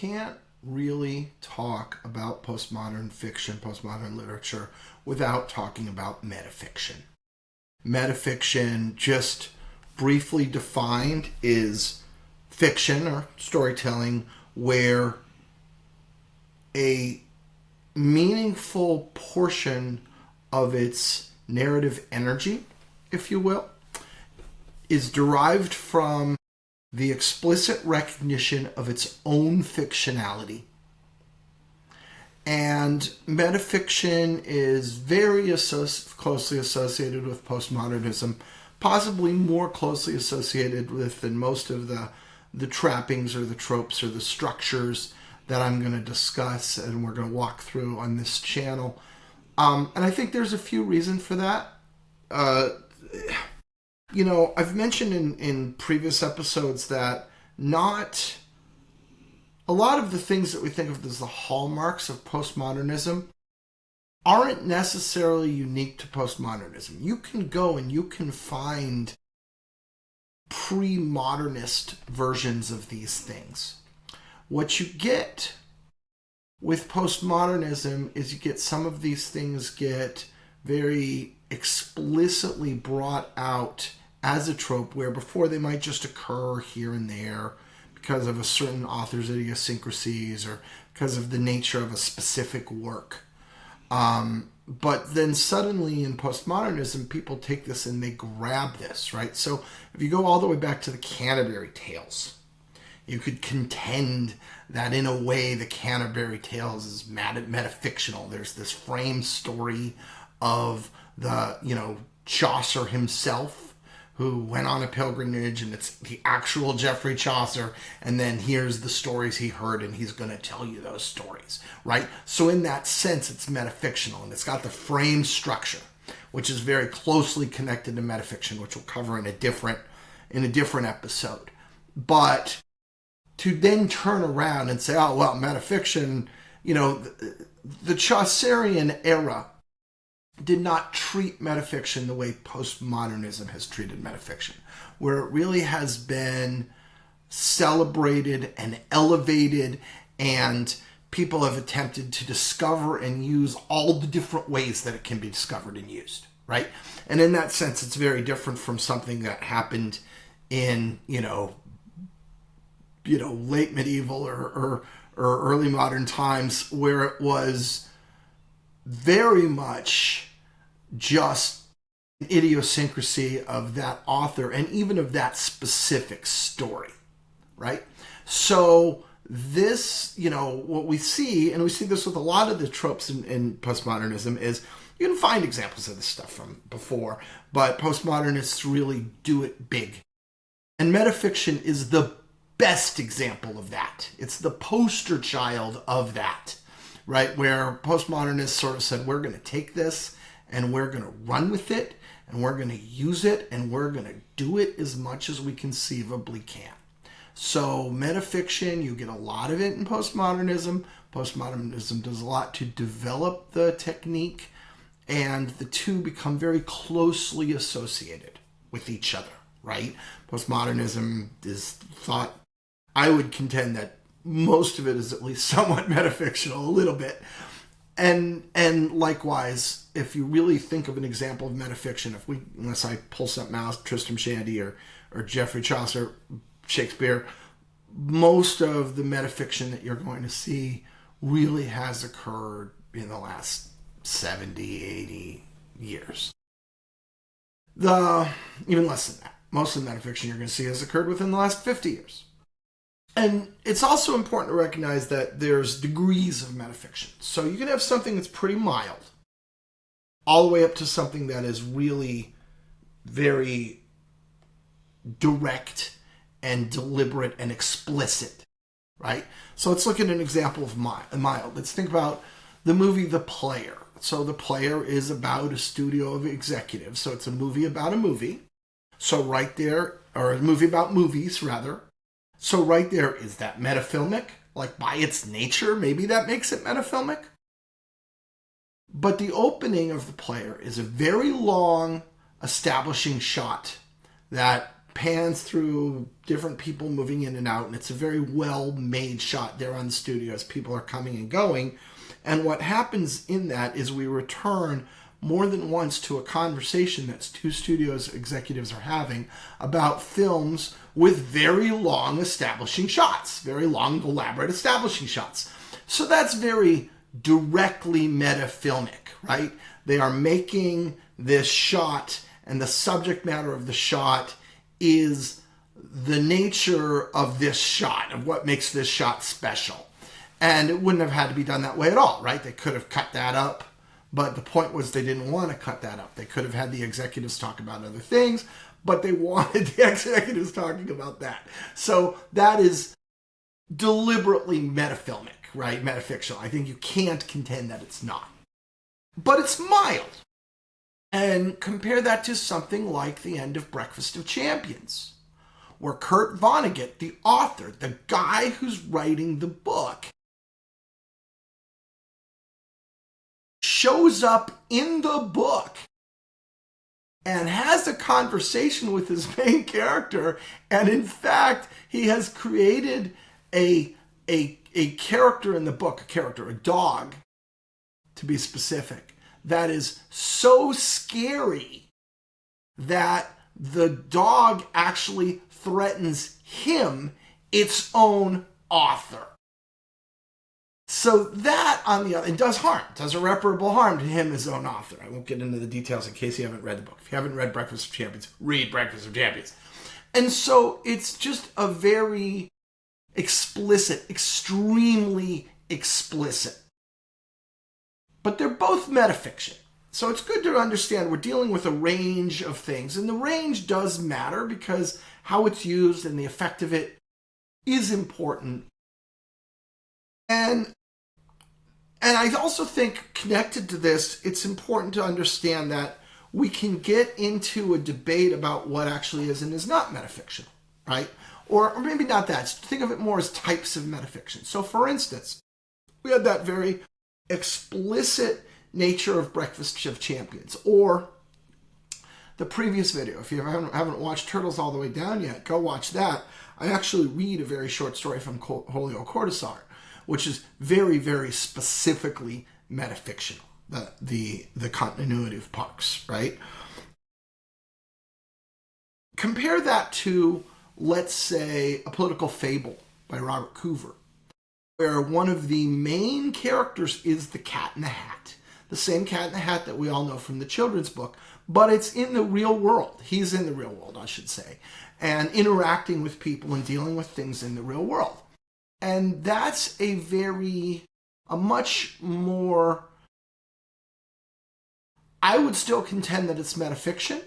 can't really talk about postmodern fiction, postmodern literature, without talking about metafiction. Metafiction, just briefly defined, is fiction or storytelling where a meaningful portion of its narrative energy, if you will, is derived from the explicit recognition of its own fictionality. And metafiction is very closely associated with postmodernism, possibly more closely associated with than most of the trappings or the tropes or the structures that I'm going to discuss and we're going to walk through on this channel. And I think there's a few reasons for that. I've mentioned in previous episodes that not a lot of the things that we think of as the hallmarks of postmodernism aren't necessarily unique to postmodernism. You can go and you can find pre-modernist versions of these things. What you get with postmodernism is you get some of these things get very explicitly brought out as a trope, where before they might just occur here and there because of a certain author's idiosyncrasies or because of the nature of a specific work. But then suddenly in postmodernism, people take this and they grab this, right? So if you go all the way back to the Canterbury Tales, you could contend that in a way the Canterbury Tales is metafictional. There's this framed story of the, Chaucer himself, who went on a pilgrimage, and it's the actual Geoffrey Chaucer, and then here's the stories he heard, and he's going to tell you those stories, right? So in that sense, it's metafictional, and it's got the frame structure, which is very closely connected to metafiction, which we'll cover in a different episode. But to then turn around and say, oh, well, metafiction, the Chaucerian era did not treat metafiction the way postmodernism has treated metafiction, where it really has been celebrated and elevated, and people have attempted to discover and use all the different ways that it can be discovered and used, right? And in that sense, it's very different from something that happened in, late medieval or early modern times, where it was very much just an idiosyncrasy of that author and even of that specific story, right? So this, what we see, and we see this with a lot of the tropes in postmodernism, is you can find examples of this stuff from before, but postmodernists really do it big. And metafiction is the best example of that. It's the poster child of that. Right, where postmodernists sort of said, we're going to take this and we're going to run with it and we're going to use it and we're going to do it as much as we conceivably can. So metafiction, you get a lot of it in postmodernism. Postmodernism does a lot to develop the technique, and the two become very closely associated with each other, right? Postmodernism is thought, I would contend that most of it is at least somewhat metafictional, a little bit. And likewise, if you really think of an example of metafiction, unless I pull something out, Tristram Shandy or Geoffrey Chaucer, Shakespeare, most of the metafiction that you're going to see really has occurred in the last 70, 80 years. Even less than that. Most of the metafiction you're going to see has occurred within the last 50 years. And it's also important to recognize that there's degrees of metafiction. So you can have something that's pretty mild, all the way up to something that is really very direct and deliberate and explicit, right? So let's look at an example of mild. Let's think about the movie The Player. So The Player is about a studio of executives. So it's a movie about a movie. So right there, or a movie about movies, rather. So right there, is that metafilmic? Like by its nature, maybe that makes it metafilmic. But the opening of The Player is a very long establishing shot that pans through different people moving in and out, and it's a very well-made shot there on the studio as people are coming and going. And what happens in that is we return more than once to a conversation that two studios executives are having about films with very long establishing shots, very long, elaborate establishing shots. So that's very directly metafilmic, right? They are making this shot, and the subject matter of the shot is the nature of this shot, of what makes this shot special. And it wouldn't have had to be done that way at all, right? They could have cut that up, but the point was they didn't want to cut that up. They could have had the executives talk about other things, but they wanted the executives talking about that. So that is deliberately metafilmic, right? Metafictional. I think you can't contend that it's not. But it's mild. And compare that to something like the end of Breakfast of Champions, where Kurt Vonnegut, the author, the guy who's writing the book, shows up in the book and has a conversation with his main character, and in fact, he has created a character in the book, a dog, to be specific, that is so scary that the dog actually threatens him, its own author. So that, on the other, it does harm, does irreparable harm to him, his own author. I won't get into the details in case you haven't read the book. If you haven't read Breakfast of Champions, read Breakfast of Champions. And so it's just a very explicit, extremely explicit. But they're both metafiction. So it's good to understand we're dealing with a range of things. And the range does matter because how it's used and the effect of it is important. And I also think connected to this, it's important to understand that we can get into a debate about what actually is and is not metafictional, right? Or maybe not that. Think of it more as types of metafiction. So for instance, we had that very explicit nature of Breakfast of Champions, or the previous video. If you haven't watched Turtles All the Way Down yet, go watch that. I actually read a very short story from Julio Cortázar, which is very, very specifically metafictional, the continuity of parks, right? Compare that to, let's say, A Political Fable by Robert Coover, where one of the main characters is the Cat in the Hat. The same Cat in the Hat that we all know from the children's book, but it's in the real world. He's in the real world, I should say, and interacting with people and dealing with things in the real world. And that's a much more, I would still contend that it's metafiction,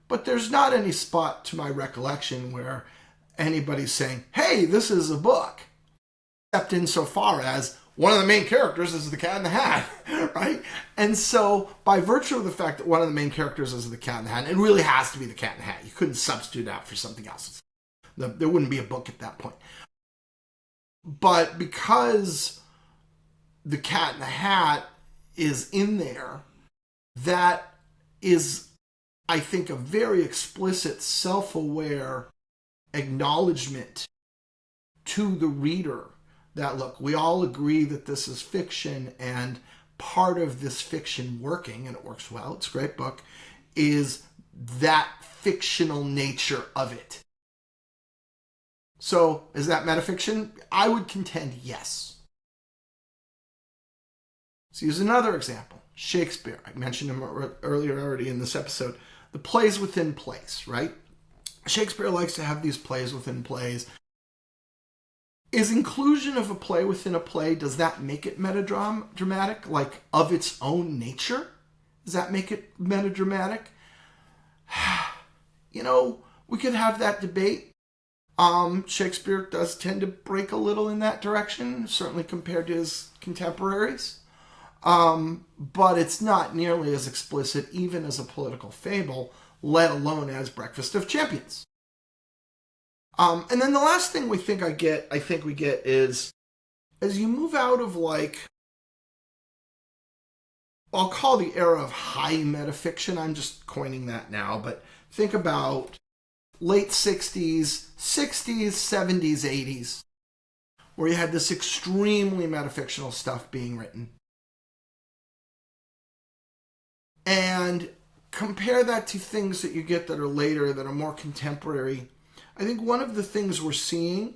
but there's not any spot to my recollection where anybody's saying, hey, this is a book, except insofar as one of the main characters is the Cat in the Hat, right? And so, by virtue of the fact that one of the main characters is the Cat in the Hat, it really has to be the Cat in the Hat. You couldn't substitute out for something else. There wouldn't be a book at that point. But because the Cat in the Hat is in there, that is, I think, a very explicit, self-aware acknowledgement to the reader that, look, we all agree that this is fiction, and part of this fiction working, and it works well, it's a great book, is that fictional nature of it. So, is that metafiction? I would contend yes. Let's use another example. Shakespeare. I mentioned him earlier already in this episode. The plays within plays, right? Shakespeare likes to have these plays within plays. Is inclusion of a play within a play, does that make it metadramatic, like of its own nature? Does that make it metadramatic? You know, we could have that debate. Shakespeare does tend to break a little in that direction, certainly compared to his contemporaries. But it's not nearly as explicit, even as A Political Fable, let alone as Breakfast of Champions. And then the last thing we get is, as you move out of, like, I'll call the era of high metafiction, I'm just coining that now, but think about late 60s, 70s, 80s, where you had this extremely metafictional stuff being written. And compare that to things that you get that are later, that are more contemporary. I think one of the things we're seeing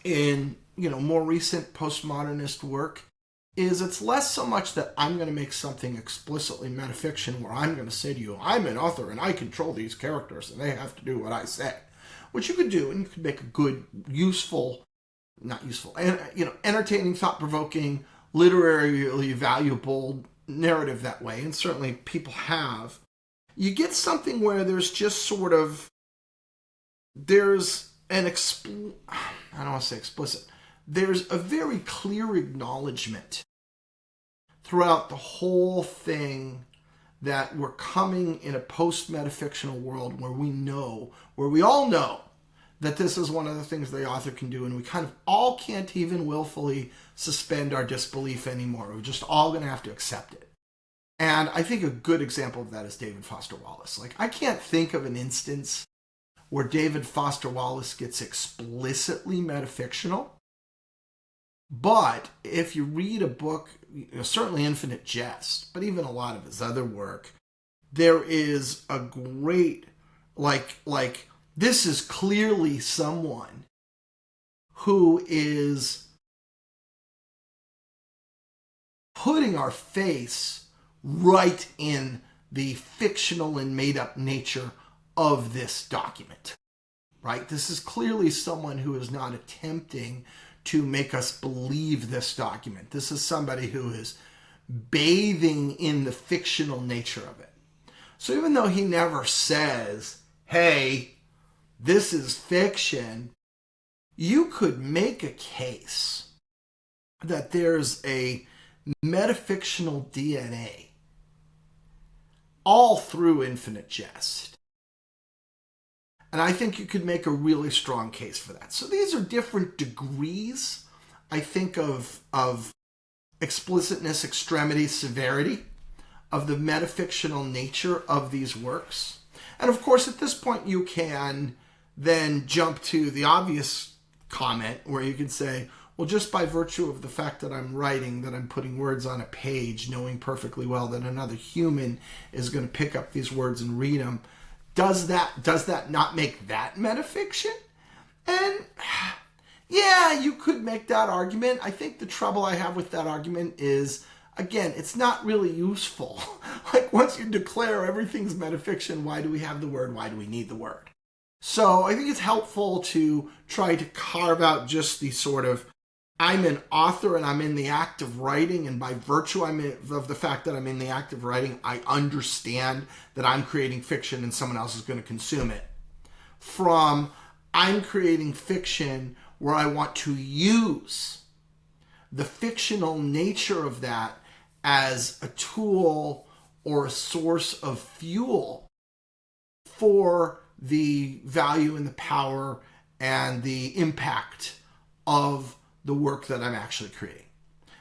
in, more recent postmodernist work is it's less so much that I'm going to make something explicitly metafiction where I'm going to say to you, I'm an author and I control these characters and they have to do what I say. Which you could do, and you could make a good, entertaining, thought-provoking, literarily valuable narrative that way, and certainly people have. You get something where there's just sort of, there's an I don't want to say explicit, there's a very clear acknowledgement throughout the whole thing that we're coming in a post-metafictional world where we all know that this is one of the things the author can do, and we kind of all can't even willfully suspend our disbelief anymore. We're just all going to have to accept it. And I think a good example of that is David Foster Wallace. Like, I can't think of an instance where David Foster Wallace gets explicitly metafictional. But if you read a book, certainly Infinite Jest, but even a lot of his other work, there is a great, this is clearly someone who is putting our face right in the fictional and made-up nature of this document, right? This is clearly someone who is not attempting to make us believe this document. This is somebody who is bathing in the fictional nature of it. So even though he never says, hey, this is fiction, you could make a case that there's a metafictional DNA all through Infinite Jest. And I think you could make a really strong case for that. So these are different degrees, I think, of explicitness, extremity, severity, of the metafictional nature of these works. And of course, at this point, you can then jump to the obvious comment where you can say, well, just by virtue of the fact that I'm writing, that I'm putting words on a page, knowing perfectly well that another human is going to pick up these words and read them, does that not make that metafiction? And yeah, you could make that argument. I think the trouble I have with that argument is, again, it's not really useful. Like, once you declare everything's metafiction, why do we have the word? Why do we need the word? So I think it's helpful to try to carve out just the sort of, I'm an author and I'm in the act of writing, and by virtue of the fact that I'm in the act of writing, I understand that I'm creating fiction and someone else is going to consume it. From, I'm creating fiction where I want to use the fictional nature of that as a tool or a source of fuel for the value and the power and the impact of the work that I'm actually creating.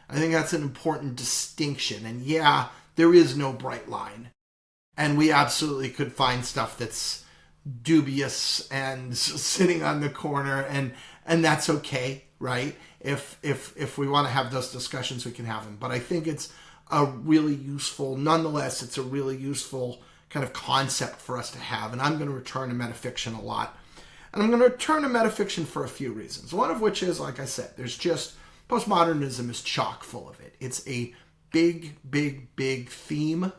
I think that's an important distinction. And yeah, there is no bright line. And we absolutely could find stuff that's dubious and sitting on the corner, and that's okay, right? If we want to have those discussions, we can have them. But I think it's a really useful, nonetheless, it's a really useful kind of concept for us to have. And I'm going to return to metafiction a lot. And I'm going to return to metafiction for a few reasons. One of which is, like I said, there's just, postmodernism is chock full of it. It's a big, big, big theme.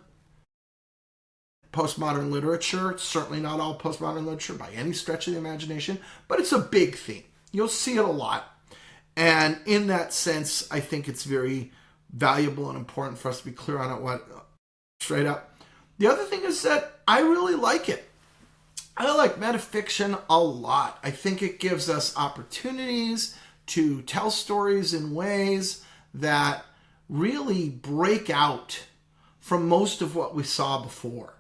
Postmodern literature, it's certainly not all postmodern literature by any stretch of the imagination, but it's a big theme. You'll see it a lot. And in that sense, I think it's very valuable and important for us to be clear on it, straight up. The other thing is that I really like it. I like metafiction a lot. I think it gives us opportunities to tell stories in ways that really break out from most of what we saw before.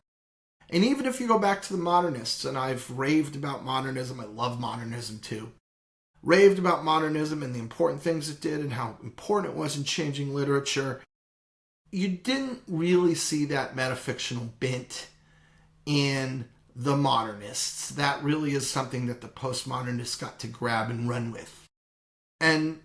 And even if you go back to the modernists, and I've raved about modernism, I love modernism too, raved about modernism and the important things it did and how important it was in changing literature, you didn't really see that metafictional bent in the modernists. That really is something that the postmodernists got to grab and run with. And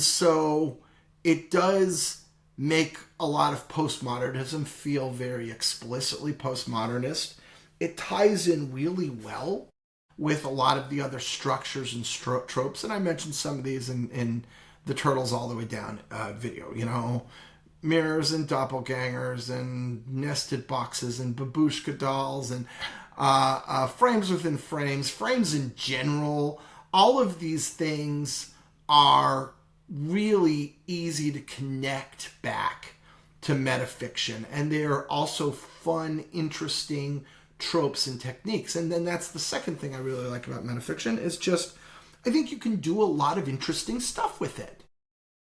so it does make a lot of postmodernism feel very explicitly postmodernist. It ties in really well with a lot of the other structures and tropes, and I mentioned some of these in the Turtles All the Way Down video. You know, mirrors and doppelgangers and nested boxes and babushka dolls and frames within frames, frames in general. All of these things are really easy to connect back to metafiction, and they're also fun, interesting tropes and techniques. And then that's the second thing I really like about metafiction is just, I think you can do a lot of interesting stuff with it.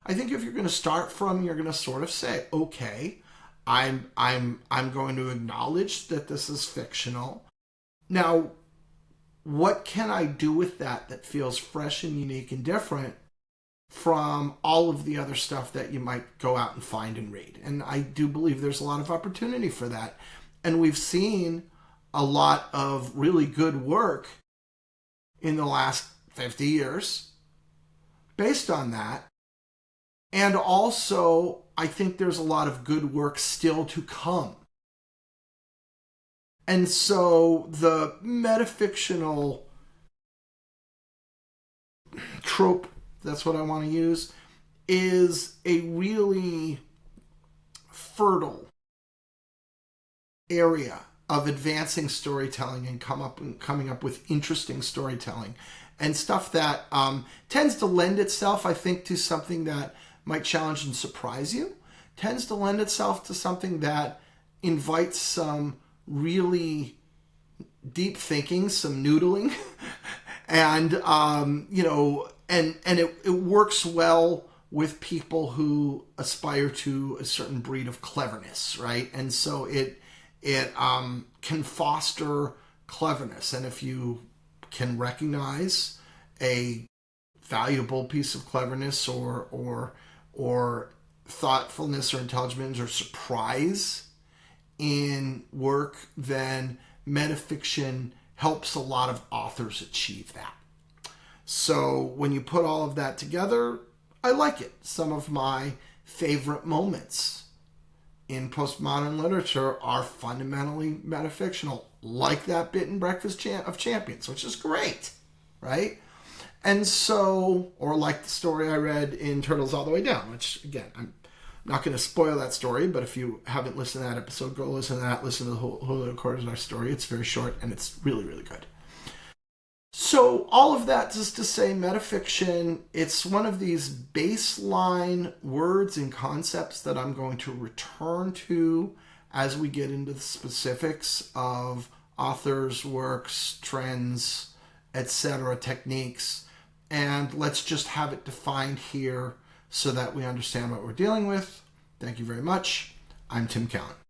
I think if you're going to start from, you're going to sort of say, okay, I'm going to acknowledge that this is fictional. Now, what can I do with that feels fresh and unique and different from all of the other stuff that you might go out and find and read? And I do believe there's a lot of opportunity for that. And we've seen a lot of really good work in the last 50 years based on that. And also, I think there's a lot of good work still to come. And so the metafictional trope, that's what I want to use, is a really fertile area of advancing storytelling and coming up with interesting storytelling and stuff that tends to lend itself, I think, to something that might challenge and surprise you, tends to lend itself to something that invites some really deep thinking, some noodling, and it works well with people who aspire to a certain breed of cleverness, right? And so it can foster cleverness, and if you can recognize a valuable piece of cleverness or thoughtfulness or intelligence or surprise in work, then metafiction helps a lot of authors achieve that. So when you put all of that together, I like it. Some of my favorite moments in postmodern literature are fundamentally metafictional, like that bit in Breakfast of Champions, which is great, right? And so, or like the story I read in Turtles All the Way Down, which, again, I'm not going to spoil that story, but if you haven't listened to that episode, go listen to that, listen to the whole recording of our story. It's very short, and it's really, really good. So all of that just to say metafiction, it's one of these baseline words and concepts that I'm going to return to as we get into the specifics of authors, works, trends, etc., techniques. And let's just have it defined here so that we understand what we're dealing with. Thank you very much. I'm Tim Cowan.